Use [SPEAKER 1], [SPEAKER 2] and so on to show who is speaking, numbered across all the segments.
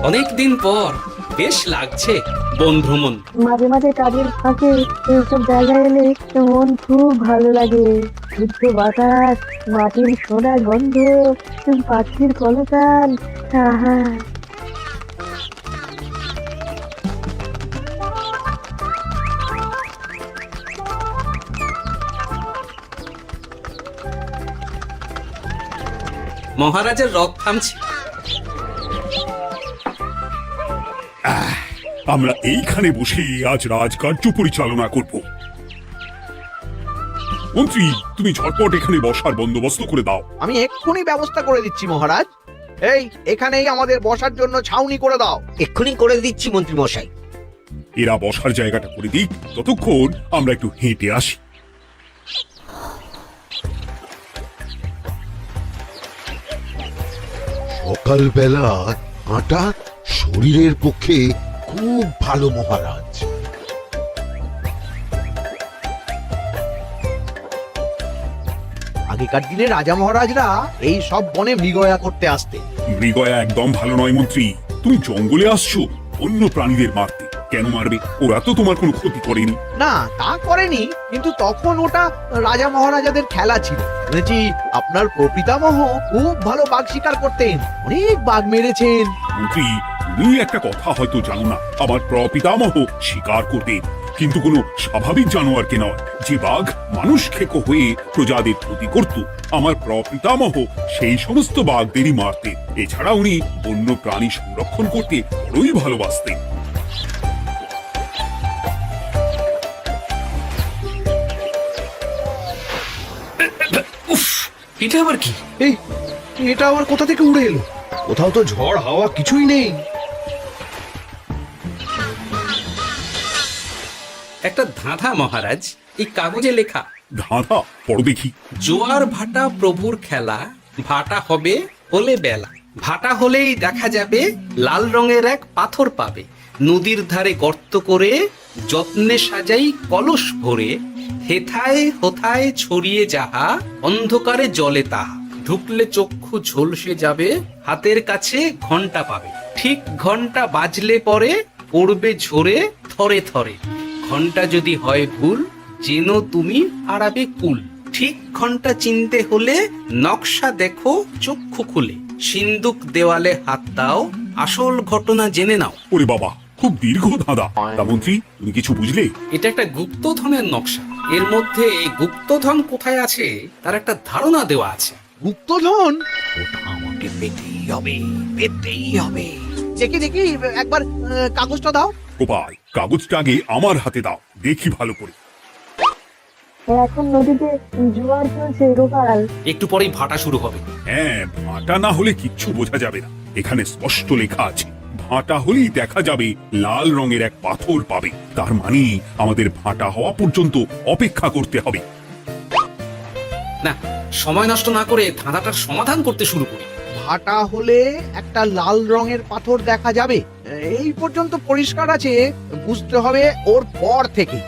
[SPEAKER 1] অনেক দিন পর বেশ লাগছে বন ভ্রমণ।
[SPEAKER 2] মাঝে মাঝে কাজের ফাঁকে এইসব জায়গায় এলে মন খুব ভালো লাগে। শুদ্ধ বাতাস, মাটির সোনা গন্ধ, পাখির কলতান, আহা।
[SPEAKER 1] মহারাজের রথ থামছে।
[SPEAKER 3] আমরা এইখানে বসে আজ রাজকার্য পরিচালনা করব। মন্ত্রী, তুমি ঝটপট এখানে বসার বন্দোবস্ত করে দাও।
[SPEAKER 4] আমি এক্ষুনি ব্যবস্থা করে দিচ্ছি মহারাজ। এই এখানেই আমাদের বসার জন্য ছাউনি করে দাও।
[SPEAKER 5] এক্ষুনি করে দিচ্ছি মন্ত্রী মশাই।
[SPEAKER 3] এরা বসার জায়গাটা করে দিক, ততক্ষণ আমরা একটু হেঁটে আসি।
[SPEAKER 6] সকালবেলা হাঁটা শরীরের পক্ষে খুব ভালো মহারাজ।
[SPEAKER 4] আগেকার দিনে রাজা মহারাজরা এই সব বনে মৃগয়া করতে আসতেন।
[SPEAKER 3] মৃগয়া একদম ভালো নয় মন্ত্রী। তুমি জঙ্গলে আসছো অন্য প্রাণীদের মারতে। কেন মারবে? ওরা তো তোমার কোনো ক্ষতি করেনি।
[SPEAKER 4] না, তা করেনি, কিন্তু তখন ওটা রাজা মহারাজাদের খেলা ছিল। শুনেছি আপনার প্রপিতামহ খুব ভালো বাঘ শিকার করতেন, অনেক বাঘ মেরেছেন।
[SPEAKER 3] মন্ত্রী, তুমি একটা কথা হয়তো জানো না। আমার প্রপিতামহ শিকার করতেন, কিন্তু কোনো স্বাভাবিক জানোয়ারকে নয়, যে বাঘ মানুষ খেকো হয়ে প্রজাদের ক্ষতি করত। আমার প্রপিতামহ সেই সমস্ত বাঘদেরই মারতেন। এছাড়া উনি বন্য প্রাণী সংরক্ষণ করতে বড়ই ভালোবাসতেন।
[SPEAKER 1] উফ, এটা আবার কি?
[SPEAKER 4] এই এটা আবার কোথা থেকে উড়ে এলো? কোথাও তো ঝড় হাওয়া কিছুই নেই।
[SPEAKER 1] একটা ধাঁধা মহারাজ, এই কাগজে লেখা।
[SPEAKER 3] ধাঁধা পড়ো দেখি।
[SPEAKER 1] জোয়ার ভাটা প্রভুর খেলা, ভাটা হবে হলে বেলা, ভাটা হলেই দেখা যাবে লাল রঙের এক পাথর পাবে, নদীর ধারে গর্ত করে যত্নে সাজাই কলস ভরে, হেথায় হোথায় ছড়িয়ে যাহা অন্ধকারে জলে তাহা, ঢুকলে চক্ষু ঝলসে যাবে, হাতের কাছে ঘন্টা পাবে, ঠিক ঘন্টা বাজলে পরে পড়বে ঝরে থরে থরে, ঘন্টা যদি হয় ভুল যেন তুমি হারাবে কুল, ঠিক ঘন্টা চিনতে হলে নকশা দেখো চক্ষু খুলে, সিন্দুক দেওয়ালে হাত দাও আসল ঘটনা জেনে নাও।
[SPEAKER 3] ওরে বাবা, খুব দীর্ঘ ধাঁধা। তা মন্ত্রী, তুমি কিছু বুঝলে?
[SPEAKER 1] এটা একটা গুপ্তধনের নকশা। এর মধ্যে গুপ্তধন কোথায় আছে তার একটা ধারণা দেওয়া আছে।
[SPEAKER 4] গুপ্তধন? ওটা আমাকে পেতেই হবে, পেতেই হবে। দেখি দেখি একবার কাগজটা দাও।
[SPEAKER 3] গোপাল, কাগজটা আগে আমার হাতে দাও, দেখি ভালো করে।
[SPEAKER 2] এখন নদীতে জোয়ার চলছে গোপাল।
[SPEAKER 1] একটু পরেই ভাটা শুরু হবে।
[SPEAKER 3] হ্যাঁ, ভাটা না হলে কিচ্ছু বোঝা যাবে না। এখানে স্পষ্ট লেখা আছে, ভাটা হলেই দেখা যাবে লাল রঙের এক পাথর পাবে। তার মানে আমাদের ভাটা হওয়া পর্যন্ত অপেক্ষা করতে হবে।
[SPEAKER 1] না, সময় নষ্ট না করে ধাঁধাটার সমাধান করতে শুরু করি।
[SPEAKER 4] ভাটা হলে একটা লাল রঙের পাথর দেখা যাবে, এই পর্যন্ত পরিষ্কার আছে। বুঝতে হবে ওর পর থেকে।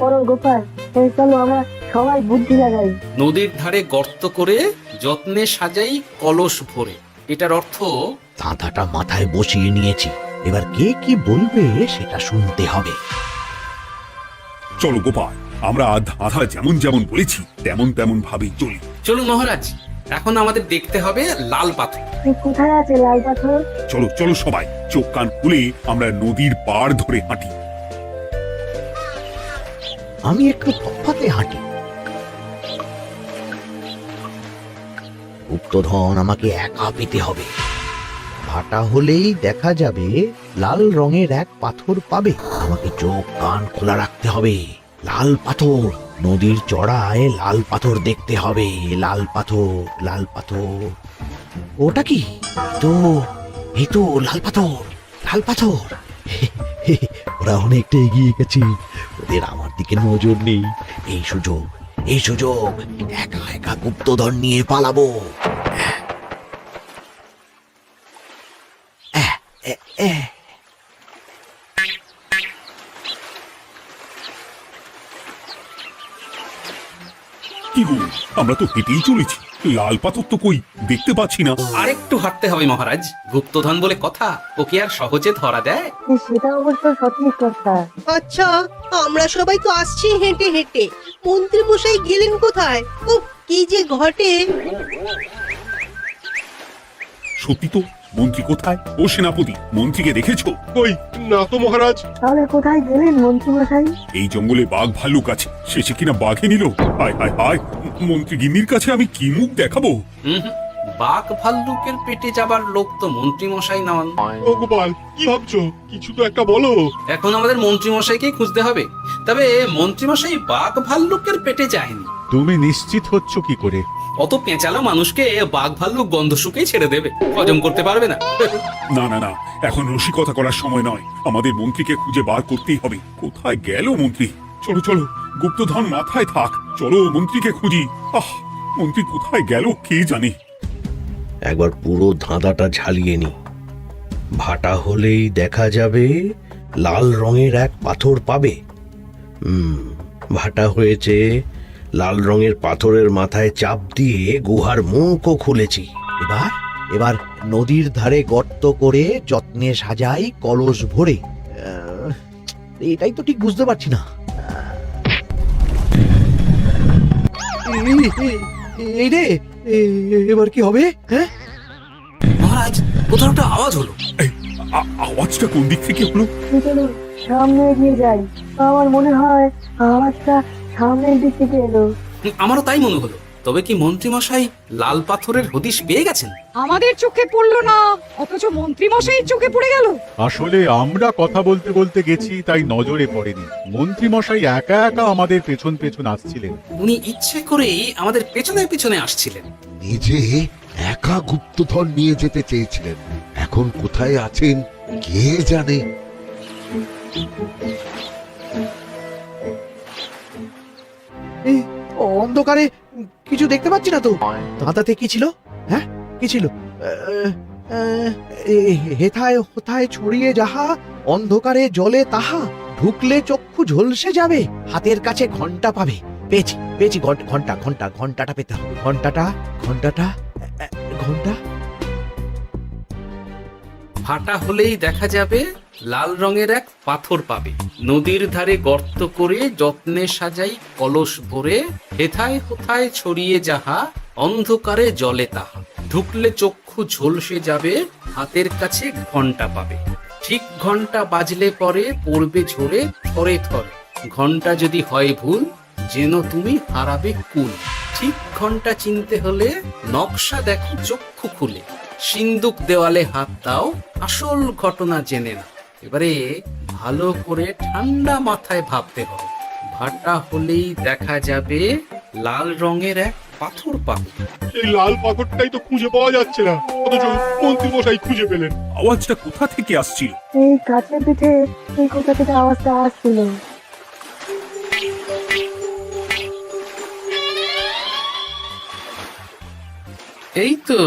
[SPEAKER 2] পড়ো গোপাল, এই চলো আমরা সবাই বুদ্ধি লাগাই।
[SPEAKER 1] নদীর ধারে গর্ত করে যত্নে সাজাই কলস ভরে। এটার অর্থ,
[SPEAKER 4] ধাঁধাটা মাথায় বসিয়ে নিয়েছি, এবার কে কি বলবে সেটা শুনতে হবে।
[SPEAKER 3] চলো গোপাল, আমরা ধাঁধা যেমন যেমন বলেছি তেমন তেমন ভাবেই চলি।
[SPEAKER 1] চলুন মহারাজ, এখন আমাদের দেখতে হবে লাল পাথর।
[SPEAKER 2] কোথায় আছে লাল পাথর?
[SPEAKER 3] চলো চলো সবাই, চোখ কান খুলে আমরা নদীর পাড় ধরে হাঁটি।
[SPEAKER 4] আমি একটু তফাতে হাঁটি। গুপ্তধন আমাকে একা পেতে হবে। ভাটা হলেই দেখা যাবে লাল রঙের এক পাথর পাবে। আমাকে চোখ কান খোলা রাখতে হবে। লাল পাথর, নদীর চড়ায় লাল পাথর দেখতে হবে। লাল পাথর, লাল পাথর। ওটা কি? তো এই তো লাল পাথর, লাল পাথর। ওরা অনেকটা এগিয়ে গেছে, ওদের আমার দিকে নজর নেই। এই সুযোগ, এই সুযোগ, একা একা গুপ্তধন নিয়ে পালাবো।
[SPEAKER 3] কি গো, আমরা তো হেঁটেই চলেছি, লাল পাথর তো কই দেখতে পাচ্ছি না।
[SPEAKER 1] আরেকটু হাঁটতে হবে মহারাজ, গুপ্তধন বলে কথা, ওকে আর সহজে ধরা দেয়?
[SPEAKER 2] সেটা অবশ্য সঠিক কথা।
[SPEAKER 7] আচ্ছা, আমরা সবাই তো আসছি হেঁটে হেঁটে, মন্ত্রী মশাই গেলেন কোথায়? ও কি যে ঘটে!
[SPEAKER 3] সত্যি তো, মন্ত্রী কোথায়? ও সেনাপতি, মন্ত্রীকে দেখেছো? কই না তো মহারাজ।
[SPEAKER 2] তাহলে কোথায় গেলেন মন্ত্রী মশাই?
[SPEAKER 3] এই জঙ্গলে বাঘ ভাল্লুক আছে, শেষে কিনা বাঘে নিল। হায় হায় হায়, মন্ত্রী গিন্নির কাছে আমি কি মুখ দেখাবো?
[SPEAKER 1] হুম, বাঘ ভাল্লুকের পেটে যাবার লোক তো মন্ত্রী মশাই নন।
[SPEAKER 3] ও গোপাল, কি ভাবছো? কিছু তো একটা বলো।
[SPEAKER 1] এখন আমাদের মন্ত্রী মশাইকেই খুঁজতে হবে। তবে মন্ত্রী মশাই বাঘ ভাল্লুকের পেটে যায়নি।
[SPEAKER 8] তুমি নিশ্চিত হচ্ছ কি করে?
[SPEAKER 1] অত পেঁচালো মানুষকে বাঘ ভাল্লুক গন্ধ শুকেই ছেড়ে দেবে, হজম করতে পারবে না।
[SPEAKER 3] না না না, এখন রসিকতা করার সময় নয়, আমাদের মন্ত্রীকে খুঁজে বার করতেই হবে। কোথায় গেল মন্ত্রী? চলো চলো, গুপ্তধন মাথায় থাক, চলো মন্ত্রীকে খুঁজি। আহ, মন্ত্রী কোথায় গেল কে জানে।
[SPEAKER 4] একবার পুরো ধাঁধাটা ঝালিয়ে নি। ভাটা হলেই দেখা যাবে লাল রঙের এক পাথর পাবে। ভাটা হয়েছে, লাল রঙের পাথরের মাথায় চাপ দিয়ে গুহার মুখও খুলেছি। এবার এবার নদীর ধারে গর্ত করে যত্নে সাজাই কলস ভরে। এটাই তো ঠিক বুঝতে পারছি না। এই রে, এবার কি হবে? হ্যাঁ,
[SPEAKER 1] মহারাজ, কোথাও একটা আওয়াজ হলো।
[SPEAKER 3] এই, আওয়াজটা কোন দিক থেকে হলো?
[SPEAKER 2] চলো সামনে এগিয়ে যাই। আমার মনে হয় আওয়াজটা সামনের দিক থেকে এলো।
[SPEAKER 1] আমারও তাই মনে হলো। তবে কি মন্ত্রী মশাই লাল পাথরের হদিশ পেয়ে গেছেন?
[SPEAKER 9] আমাদের চোখে পড়লো না, অথচ মন্ত্রী মশাই চোখে পড়ে গেল।
[SPEAKER 8] আসলে আমরা কথা বলতে বলতে গেছি, তাই নজরে পড়েনি। মন্ত্রী মশাই একা একা আমাদের পেছন পেছন আসছিলেন।
[SPEAKER 1] উনি ইচ্ছে করেই আমাদের পেছনে পেছনে আসছিলেন।
[SPEAKER 6] নিজে একা গুপ্তধন নিয়ে যেতে চেয়েছিলেন, এখন কোথায় আছেন কে জানে।
[SPEAKER 4] অন্ধকারে কিছু দেখতে পাচ্ছি না তো। ধাঁধাতে কি ছিল? হ্যাঁ, কি ছিল? হেথায় হোথায় ছড়িয়ে যাহা, অন্ধকারে জলে তাহা, ঢুকলে চক্ষু ঝলসে যাবে, হাতের কাছে ঘন্টা পাবে। পেয়েছি পেয়েছি, ঘন্টা ঘন্টা ঘন্টাটা পেতে হবে। ঘন্টাটা ঘন্টাটা ঘন্টা।
[SPEAKER 1] ভাটা হলেই দেখা যাবে লাল রঙের এক পাথর পাবে, নদীর ধারে গর্ত করে যত্নে সাজাই কলস ভরে, হেথায় হোথায় ছড়িয়ে যাহা, অন্ধকারে জলে তাহা, ঢুকলে চক্ষু ঝলসে যাবে, হাতের কাছে ঘন্টা পাবে। ঠিক ঘন্টা বাজলে পরে পড়বে ঝরে থরে থরে, ঘন্টা যদি হয় ভুল যেন তুমি হারাবে কুল। ঠিক ঘন্টা চিনতে হলে নকশা দেখো চক্ষু খুলে, সিন্দুক দেওয়ালে হাত দাও, আসল ঘটনা জেনে না। এবারে ভালো করে ঠান্ডা মাথায় ভাবতে হবে। ভাটা হলেই দেখা যাবে লাল রঙের এক পাথর পাবে।
[SPEAKER 3] এই লাল পাথরটাই তো খুঁজে পাওয়া যাচ্ছে না, অথচ মন্ত্রী মশাই খুঁজে পেলেন। আওয়াজটা কোথা থেকে আসছিল?
[SPEAKER 2] এই কাছে পিঠে এই কোথা থেকে আওয়াজটা আসছিল।
[SPEAKER 1] এই তো,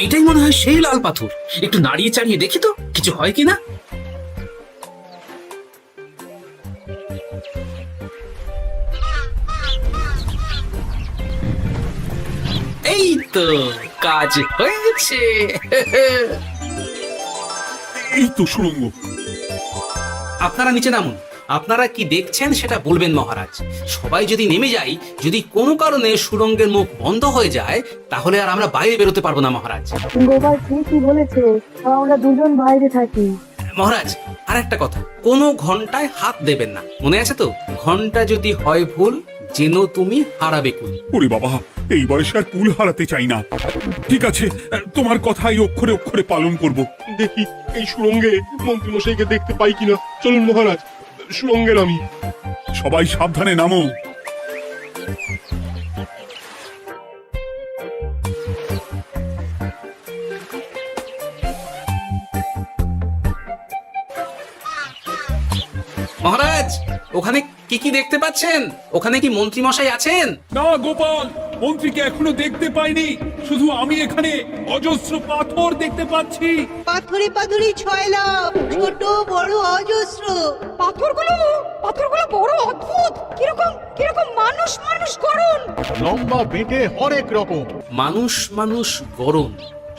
[SPEAKER 1] এটাই মনে হয় সেই লাল পাথর। একটু নাড়িয়ে চাড়িয়ে দেখি তো কিছু হয় কিনা। এই তো, কাজ হয়েছে।
[SPEAKER 3] এই তো সুড়ঙ্গ।
[SPEAKER 1] আপনারা নিচে নামুন। আপনারা কি দেখছেন সেটা বলবেন মহারাজ। সবাই যদি নেমে যাই, যদি কোনো কারণে সুড়ঙ্গের মুখ বন্ধ হয়ে যায়, তাহলে আর আমরা বাইরে বেরোতে পারবো না মহারাজ।
[SPEAKER 2] গোপাল ঠিকই বলেছে, আমরা দুজন বাইরে থাকি।
[SPEAKER 1] মহারাজ, আর একটা কথা, কোনো ঘন্টায় হাত দেবেন না, মনে আছে তো? ঘন্টা যদি হয় ভুল যেন তুমি হারাবে কুল।
[SPEAKER 3] ওরে বাবা, এই বয়সে আর কুল হারাতে চাই না। ঠিক আছে, তোমার কথাই অক্ষরে অক্ষরে পালন করব। দেখি এই সুড়ঙ্গে মন্ত্রী মশাইকে দেখতে পাই কিনা। চলুন মহারাজ, সুড়ঙ্গে নামি। সবাই সাবধানে নামো।
[SPEAKER 1] মহারাজ, ওখানে কি কি দেখতে পাচ্ছেন? ওখানে কি মন্ত্রী মশাই আছেন?
[SPEAKER 3] না গোপাল, মন্ত্রীকে এখনো দেখতে পাইনি, শুধু আমি এখানে অজস্র পাথর দেখতে পাচ্ছি।
[SPEAKER 7] পাথরে পাথরে ছয়লাভ, ছোট বড় অজস্র।
[SPEAKER 9] পাথরগুলো বড় অদ্ভুত, কিরকম কিরকম মানুষ মানুষ করুন।
[SPEAKER 8] লম্বা বেটে হরেক রকম।
[SPEAKER 1] মানুষ মানুষ গরম,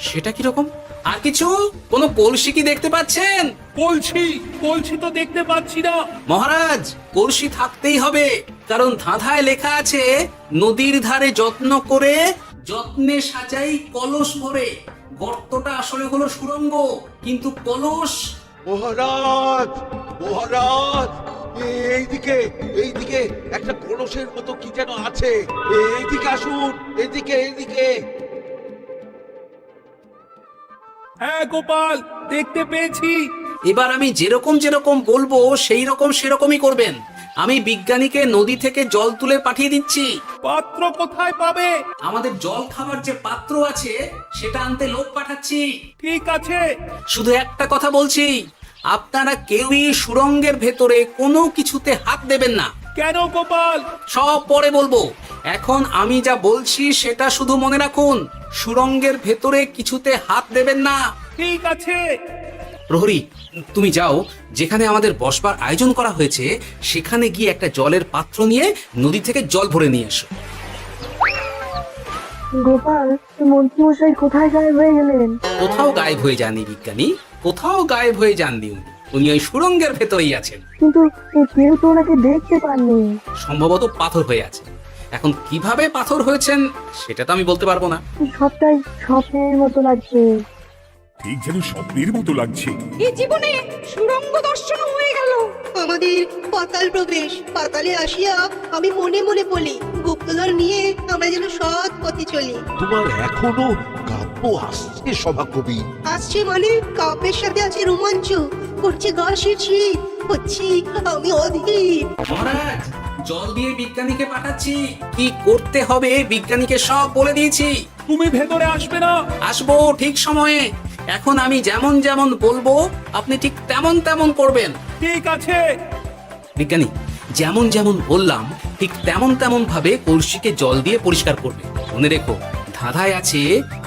[SPEAKER 1] সেটা কিরকম? আর কিছু? কোনো কলসি কি দেখতে পাচ্ছেন?
[SPEAKER 3] কলসি তো দেখতে পাচ্ছি না।
[SPEAKER 1] মহারাজ, কলসি থাকতেই হবে, কারণ ধাঁধায় লেখা আছে নদীর ধারে যত্ন করে যত্নে সাজাই কলস ভরে। গর্তটা আসলে হলো সুড়ঙ্গ, কিন্তু কলস।
[SPEAKER 6] মহারাজ, মহারাজ, এইদিকে এইদিকে একটা কলসের মতো কি যেন আছে। এইদিকে আসুন, এদিকে এদিকে।
[SPEAKER 3] হ্যাঁ গোপাল, দেখতে পেয়েছি।
[SPEAKER 1] এবার আমি যেরকম যেরকম বলবো সেই রকম সেরকমই করবেন। আমি বিজ্ঞানীকে নদী থেকে জল তুলে পাঠিয়ে দিচ্ছি।
[SPEAKER 3] পাত্র কোথায় পাবে?
[SPEAKER 1] আমাদের জল খাবার যে পাত্র আছে সেটা আনতে লোক পাঠাচ্ছি।
[SPEAKER 3] ঠিক আছে।
[SPEAKER 1] শুধু একটা কথা বলছি, আপনারা কেউই সুড়ঙ্গের ভেতরে কোনো কিছুতে হাত দেবেন না।
[SPEAKER 3] কেন গোপাল?
[SPEAKER 1] সব পরে বলবো, এখন আমি যা বলছি সেটা শুধু মনে রাখুন। সুড়ঙ্গের ভেতরে কিছুতে হাত দেবেন না।
[SPEAKER 3] ঠিক আছে।
[SPEAKER 1] প্রহরী, তুমি যাও, যেখানে আমাদের বসবার আয়োজন করা হয়েছে সেখানে গিয়ে একটা জলের পাত্র নিয়ে নদী থেকে জল ভরে নিয়ে এসো।
[SPEAKER 2] গোপাল, মন্ত্রীমশাই কোথায় গায়েব হয়ে গেলেন?
[SPEAKER 1] কোথাও গায়েব হয়ে যাননি বিজ্ঞানী, কোথাও গায়েব হয়ে যাননি উনি। উনি ওই সুড়ঙ্গের ভেতরেই আছেন।
[SPEAKER 2] কিন্তু কেউ তো ওনাকে দেখতে পাননি।
[SPEAKER 1] সম্ভবত পাথর হয়ে আছে। এখন কিভাবে পাথর হয়েছেন সেটা তো আমি বলতে পারবো না।
[SPEAKER 2] সবটাই স্বপ্নের মতো লাগছে।
[SPEAKER 3] ঠিক যেন স্বপ্নের মতো লাগছে।
[SPEAKER 9] এই জীবনে সুড়ঙ্গ দর্শন হয়ে গেল।
[SPEAKER 7] আমাদের পাতাল প্রবেশ। পাতালে আসিয়া আমি মনে মনে বলি, গুপ্তধন নিয়ে আমরা যেন সৎ পথে চলি।
[SPEAKER 6] তোমার এখনো কাব্য আসছে সভাকবি।
[SPEAKER 7] আসছে মানে কাপের সাথে আছে রোমাঞ্চ, করছে গা শীত, হচ্ছি আমি অধীর।
[SPEAKER 1] মহারাজ, জল দিয়ে বিজ্ঞানীকে পাঠাচ্ছি। কি করতে হবে বিজ্ঞানীকে সব বলে দিয়েছি।
[SPEAKER 3] তুমি ভেতরে আসবে না?
[SPEAKER 1] আসবো ঠিক সময়ে। এখন আমি যেমন যেমন বলবো আপনি ঠিক তেমন তেমন করবেন।
[SPEAKER 3] ঠিক আছে।
[SPEAKER 1] বিজ্ঞানী, যেমন যেমন বললাম ঠিক তেমন তেমন ভাবে কলসিকে জল দিয়ে পরিষ্কার করবে। মনে রেখো, ধাঁধায় আছে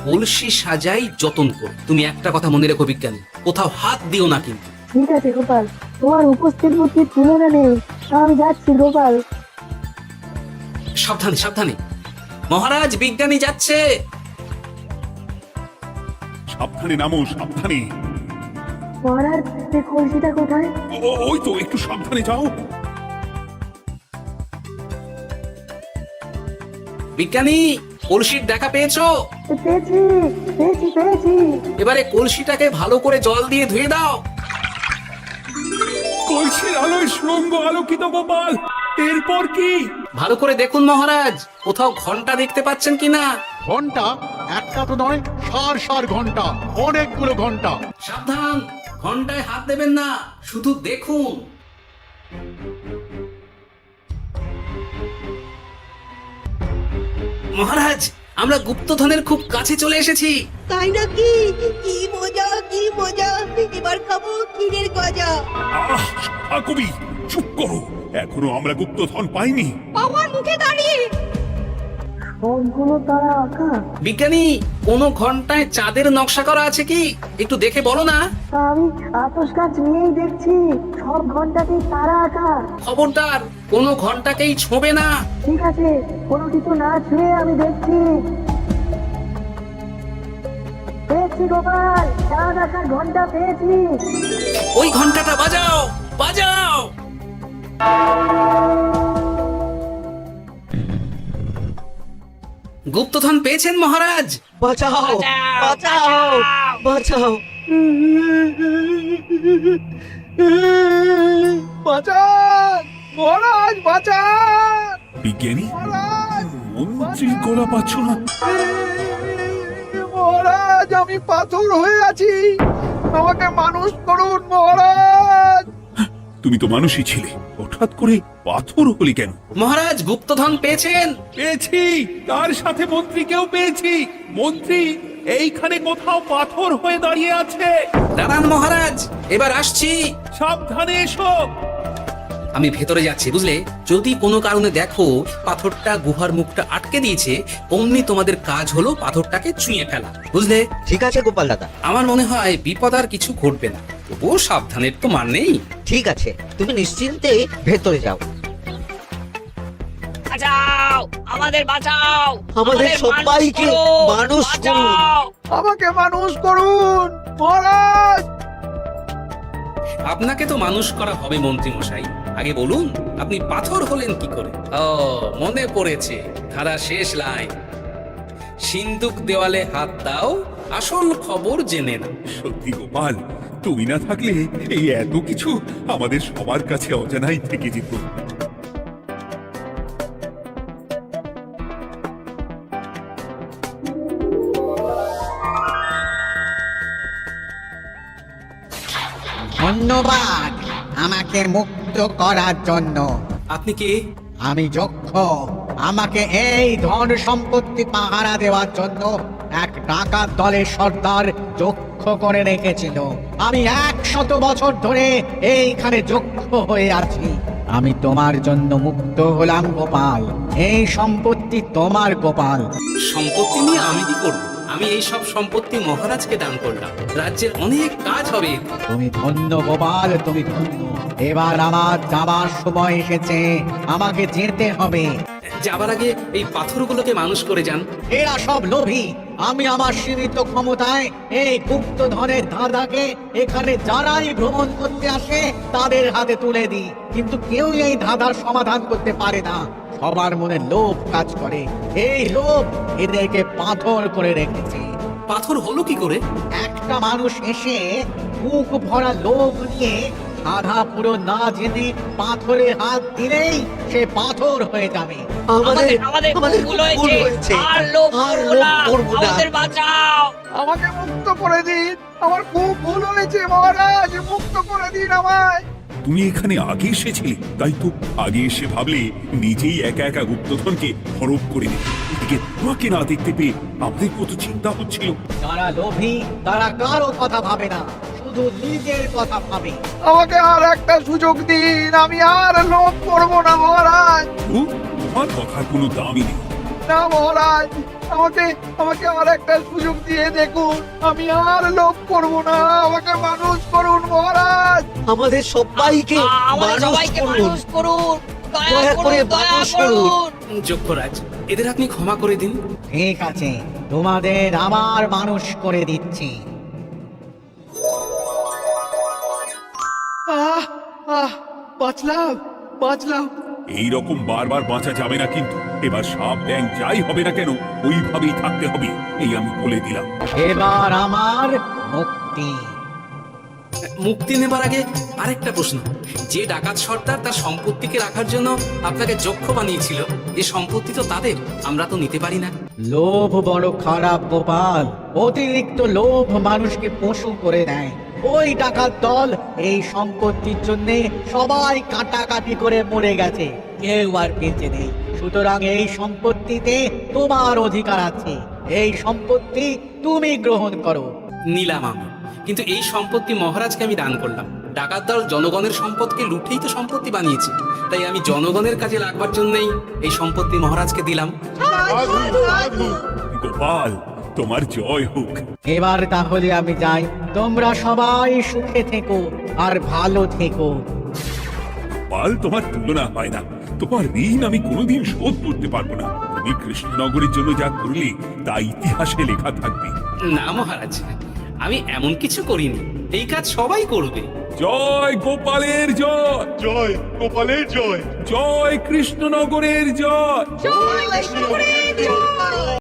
[SPEAKER 1] কলসি সাজাই যতন কর। তুমি একটা কথা মনে রেখো বিজ্ঞানী, কোথাও হাত দিও না কিন্তু।
[SPEAKER 2] ঠিক আছে গোপাল, তোমার উপস্থিত বুদ্ধির তুলনা নেই। আমি যাচ্ছি গোপাল।
[SPEAKER 1] সাবধানে সাবধানে। মহারাজ, বিজ্ঞানী যাচ্ছে।
[SPEAKER 3] সাবধানে নামো, সাবধানে।
[SPEAKER 2] মহারাজ, এই কলসিটা কোথায়?
[SPEAKER 3] ওই তো, একটু সাবধানে যাও।
[SPEAKER 1] বিজ্ঞানী, কলসির দেখা পেয়েছো?
[SPEAKER 2] পেয়েছি পেয়েছি পেয়েছি।
[SPEAKER 1] এবারে কলসিটাকে ভালো করে জল দিয়ে ধুয়ে দাও।
[SPEAKER 3] কলসির আলোয় সুড়ঙ্গ আলোকিত গোপাল। এরপর কি?
[SPEAKER 1] ভালো করে দেখুন মহারাজ, কোথাও ঘন্টা দেখতে পাচ্ছেন কিনা।
[SPEAKER 8] ঘন্টা? একটা তো নয়, সার ঘন্টা, অনেকগুলো ঘন্টা।
[SPEAKER 1] সাবধান, ঘন্টায় হাত দেবেন না, শুধু দেখুন। মহারাজ, আমরা গুপ্তধনের খুব কাছে চলে এসেছি।
[SPEAKER 7] তাই নাকি? কি মজা, কি মজা। এবার খাবো ক্ষীরের গজা।
[SPEAKER 3] কবি চুপ করো, এখনো আমরা গুপ্তধন পাইনি।
[SPEAKER 9] পাওয়ার মুখে দাঁড়িয়ে।
[SPEAKER 2] সবগুলো তারা আঁকা।
[SPEAKER 1] বিজ্ঞানী, কোন ঘন্টায় চাঁদের নকশা করা আছে কি? একটু দেখে বলো না।
[SPEAKER 2] তা আমি আতস কাজ নিয়েই দেখছি, সব ঘন্টাতেই তারা আঁকা।
[SPEAKER 1] খবরদার, কোনো ঘন্টাকেই ছোঁবে না।
[SPEAKER 2] ঠিক আছে, কোনো কিছু না ছুঁয়ে আমি দেখছি। পেয়েছি গোপাল, চাঁদ আঁকার ঘন্টা পেয়েছি।
[SPEAKER 1] ওই ঘন্টাটা বাজাও, বাজাও। গুপ্তধন পেয়েছেন মহারাজ?
[SPEAKER 5] বাঁচাও, বাঁচাও, বাঁচাও।
[SPEAKER 3] বিজ্ঞানী, মন্ত্রীর গলা পাচ্ছ না?
[SPEAKER 10] মহারাজ, আমি পাথর হয়ে আছি, আমাকে মানুষ করুন মহারাজ।
[SPEAKER 3] তুমি তো মানুষই ছিলে, হঠাৎ করে পাথর হলি কেন?
[SPEAKER 1] মহারাজ, গুপ্তধন পেয়েছেন?
[SPEAKER 3] পেয়েছি, তার সাথে মন্ত্রীকেও পেয়েছি। মন্ত্রী এইখানে কোথাও পাথর হয়ে দাঁড়িয়ে আছে।
[SPEAKER 1] দাঁড়ান মহারাজ, এবার আসছি।
[SPEAKER 3] সাবধানে এসো।
[SPEAKER 1] আমি ভেতরে যাচ্ছি, বুঝলে? যদি কোনো কারণে দেখো পাথরটা গুহার মুখটা আটকে দিয়েছে, অমনি তোমাদের কাজ হলো পাথরটাকে ছুঁয়ে ফেলা, বুঝলে?
[SPEAKER 5] ঠিক আছে গোপাল দাদা,
[SPEAKER 1] আমার মনে হয় বিপদ আর কিছু ঘটবে না, তবুও সাবধানের তো মান নেই।
[SPEAKER 5] ঠিক আছে, তুমি নিশ্চিন্তে ভেতরে যাও।
[SPEAKER 9] বাঁচাও, আমাদের বাঁচাও,
[SPEAKER 5] আমাদের সবাইকে মানুষ করুন।
[SPEAKER 10] আমাকে মানুষ করুন মহারাজ।
[SPEAKER 1] আপনাকে তো মানুষ করা হবে মন্ত্রী মশাই। আগে বলুন, আপনি পাথর হলেন কি করে? ও, মনে পড়েছে, ধারা শেষ লাইন, সিন্দুক দেওয়ালে হাত দাও, আসল খবর জেনে নাও।
[SPEAKER 3] সত্যি গোপাল, তুমি না থাকলে এই এত কিছু আমাদের সবার কাছে অজানাই থেকে যেত।
[SPEAKER 10] ধন্যবাদ আমাকে মুক্ত করার জন্য।
[SPEAKER 1] আপনি কে?
[SPEAKER 10] আমি যক্ষ। আমাকে এই ধন সম্পত্তি পাহারা দেওয়ার জন্য এক ডাকাত দলের সর্দার যক্ষ করে রেখেছিল। আমি 100 বছর ধরে এইখানে যক্ষ হয়ে আছি। আমি তোমার জন্য মুক্ত হলাম গোপাল। এই সম্পত্তি তোমার গোপাল।
[SPEAKER 1] সম্পত্তি নিয়ে আমি কি করব? আমি এই সব সম্পত্তি মহারাজকে দান করলাম, রাজ্যের অনেক কাজ হবে।
[SPEAKER 10] তুমি ধন্য গোপাল, তুমি ধন্য। এবার আমার যাবার সময় এসেছে, আমাকে যেতে হবে।
[SPEAKER 1] যাবার আগে এই পাথরগুলোকে মানুষ করে যান।
[SPEAKER 10] এরা সব লোভী। আমি আমার সীমিত ক্ষমতায় এই গুপ্ত ধনের ধাঁধাকে এখানে যারাই ভ্রমণ করতে আসে তাদের হাতে তুলে দিই, কিন্তু কেউ এই ধাঁধার সমাধান করতে পারে না। সবার মনে লোভ কাজ করে। এই লোভ এদেরকে পাথর করে রেখেছে।
[SPEAKER 1] পাথর হলো কি করে?
[SPEAKER 10] একটা মানুষ এসে বুক ভরা লোভ নিয়ে ধাঁধা পুরো না জেনে পাথরে হাত দিলেই সে পাথর হয়ে যাবে।
[SPEAKER 9] আমাদের ভুল হয়েছে, আর লোভ করব না, আমাদের বাঁচাও।
[SPEAKER 10] আমাকে মুক্ত করে দিন, আমার খুব ভুল হয়েছে মহারাজ, মুক্ত করে দিন আমায়।
[SPEAKER 3] তুমি এখানে আগে এসেছিলে, তাই তো আগে এসে ভাবলে নিজেই একা একা গুপ্তধনকে হরপ করে নেবে। এদিকে তোমাকে না দেখতে পেয়ে আমাদের কত চিন্তা হচ্ছিল।
[SPEAKER 10] যারা লোভী তারা কারো কথা ভাবে না, শুধু নিজের কথা ভাবে। আমাকে আর একটা সুযোগ দিন, আমি আর লোভ করব না মহারাজ।
[SPEAKER 3] তো তোমার কথার কোনো দামই নেই।
[SPEAKER 10] না মহারাজ, আমাকে আর একটা সুযোগ দিয়ে দেখুন, আমি আর লোভ করব না। আমাকে মানুষ করুন মহারাজ।
[SPEAKER 5] আমাদের সবাইকে মানুষ করুন, দয়া করে মানুষ করুন।
[SPEAKER 1] যক্ষরাজ, এদের আপনি ক্ষমা করে দিন।
[SPEAKER 10] ঠিক আছে, তোমাদের আবার মানুষ করে দিচ্ছি। বাঁচলাম।
[SPEAKER 3] এই রকম বারবার বাঁচা যাবে না, কিন্তু এবার সাপ ব্যাং যাই হবে না কেন ওইভাবেই থাকতে হবে, এই আমি বলে দিলাম।
[SPEAKER 10] এবার আমার মুক্তি।
[SPEAKER 1] মুক্তি নেবার আগে আরেকটা প্রশ্ন, যে ডাকাত সর্দার তার সম্পত্তিকে রাখার জন্য আপনাকে যক্ষ বানিয়েছিল, এই সম্পত্তি তো তাদের, আমরা তো নিতে পারি না।
[SPEAKER 10] লোভ বড় খারাপ গোপাল। অতিরিক্ত লোভ মানুষকে পশু করে দেয়। ওই ডাকাত দল এই সম্পত্তির জন্য সবাই কাটাকাটি করে মরে গেছে, কেউ আর বেঁচে নেই। সুতরাং এই সম্পত্তিতে তোমার অধিকার আছে। এই সম্পত্তি তুমি গ্রহণ করো।
[SPEAKER 1] নিলাম আমি, কিন্তু এই সম্পত্তি মহারাজকে আমি দান করলাম। ডাকাত দল জনগণের সম্পদকে লুঠেই তো সম্পত্তি বানিয়েছে, তাই আমি জনগণের কাজে লাগবার জন্যই এই সম্পত্তি মহারাজকে দিলাম।
[SPEAKER 3] গোপাল, তোমার জয় হোক।
[SPEAKER 10] এবার তাহলে আমি যাই। তোমরা সবাই সুখে থেকো আর ভালো থেকো।
[SPEAKER 3] গোপাল, তোমার তুলনা হয় না। তোমার ঋণ আমি কোনোদিন শোধ করতে পারবো না। তুমি কৃষ্ণনগরের জন্য যা করলে তা ইতিহাসে লেখা থাকবে।
[SPEAKER 1] না মহারাজ, আমি এমন কিছু করিনি, এই কাজ সবাই করবে।
[SPEAKER 3] জয় গোপালের জয়,
[SPEAKER 8] জয় গোপালের জয়।
[SPEAKER 3] জয় কৃষ্ণনগরের জয়।
[SPEAKER 9] জয় কৃষ্ণ, জয়।